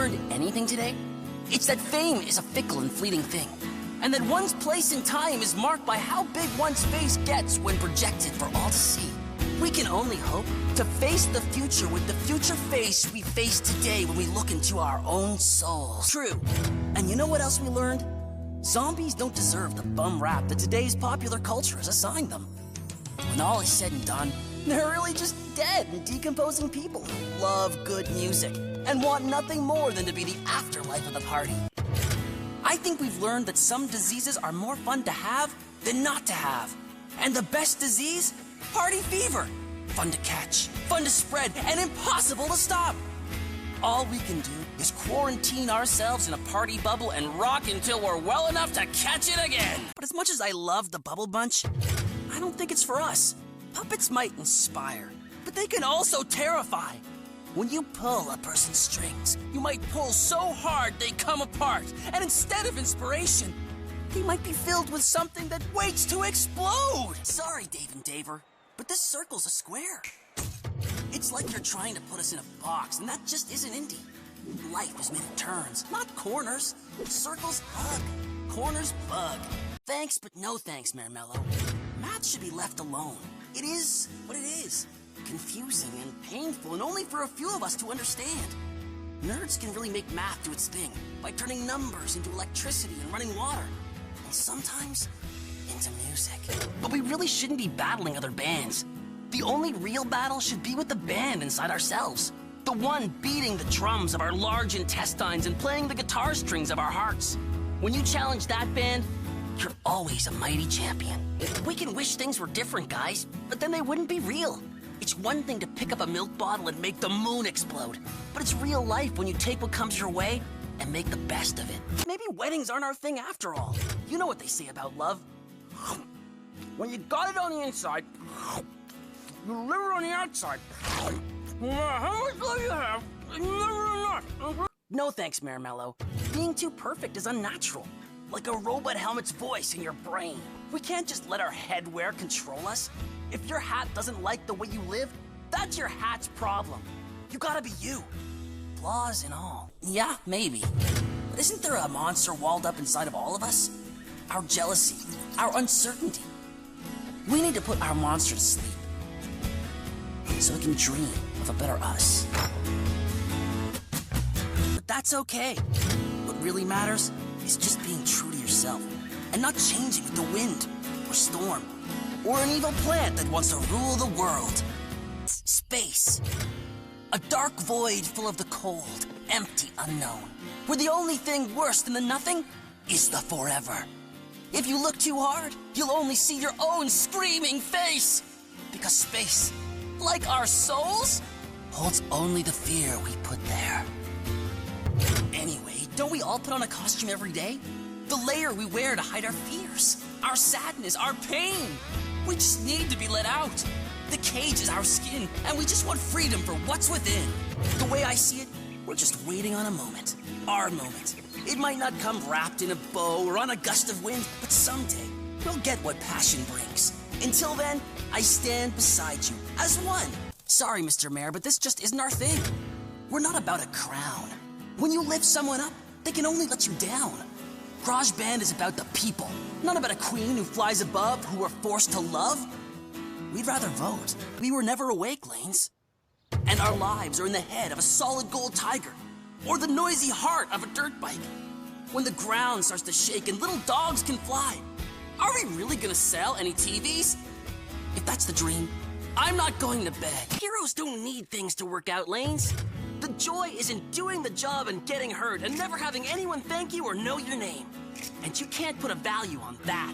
learned anything today, it's that fame is a fickle and fleeting thing, and that one's place in time is marked by how big one's face gets when projected for all to see. We can only hope to face the future with the future face we face today when we look into our own souls. True. And you know what else we learned? Zombies don't deserve the bum rap that today's popular culture has assigned them. When all is said and done, they're really just dead and decomposing people who love good music and want nothing more than to be the afterlife of the party. I think we've learned that some diseases are more fun to have than not to have. And the best disease? Party fever. Fun to catch, fun to spread, and impossible to stop. All we can do is quarantine ourselves in a party bubble and rock until we're well enough to catch it again. But as much as I love the Bubble Bunch, I don't think it's for us. Puppets might inspire, but they can also terrify. When you pull a person's strings, you might pull so hard they come apart, and instead of inspiration, they might be filled with something that waits to explode. Sorry, Dave and Daver, but this circle's a square. It's like you're trying to put us in a box, and that just isn't indie. Life is made of turns, not corners. Circles hug, corners bug. Thanks, but no thanks, Marmello. Math should be left alone. It is what it is. Confusing and painful, and only for a few of us to understand. Nerds can really make math do its thing by turning numbers into electricity and running water. And sometimes, into music. But we really shouldn't be battling other bands. The only real battle should be with the band inside ourselves. The one beating the drums of our large intestines and playing the guitar strings of our hearts. When you challenge that band, you're always a mighty champion. We can wish things were different, guys, but then they wouldn't be real. It's one thing to pick up a milk bottle and make the moon explode, but it's real life when you take what comes your way and make the best of it. Maybe weddings aren't our thing after all. You know what they say about love. When you got it on the inside, you live it on the outside. No matter how much love you have, it's never enough. No thanks, Marmello. Being too perfect is unnatural. Like a robot helmet's voice in your brain. We can't just let our headwear control us. If your hat doesn't like the way you live, that's your hat's problem. You gotta be you. Flaws and all. Yeah, maybe. But isn't there a monster walled up inside of all of us? Our jealousy, our uncertainty. We need to put our monster to sleep so we can dream of a better us. But that's okay. What really matters is just being true to yourself and not changing with the wind or storm or an evil plant that wants to rule the world. Space. A dark void full of the cold, empty unknown, where the only thing worse than the nothing is the forever. If you look too hard, you'll only see your own screaming face. Because space, like our souls, holds only the fear we put there. Anyway, don't we all put on a costume every day? The layer we wear to hide our fears, our sadness, our pain. We just need to be let out. The cage is our skin, and we just want freedom for what's within. The way I see it, we're just waiting on a moment. Our moment. It might not come wrapped in a bow or on a gust of wind, but someday we'll get what passion brings. Until then, I stand beside you as one. Sorry, Mr. Mayor, but this just isn't our thing. We're not about a crown. When you lift someone up, they can only let you down. Garage Band is about the people, not about a queen who flies above who we're forced to love. We'd rather vote. We were never awake, Lanes. And our lives are in the head of a solid gold tiger, or the noisy heart of a dirt bike. When the ground starts to shake and little dogs can fly, are we really gonna sell any TVs? If that's the dream, I'm not going to bed. Heroes don't need things to work out, Lanes. The joy is in doing the job and getting hurt and never having anyone thank you or know your name. And you can't put a value on that.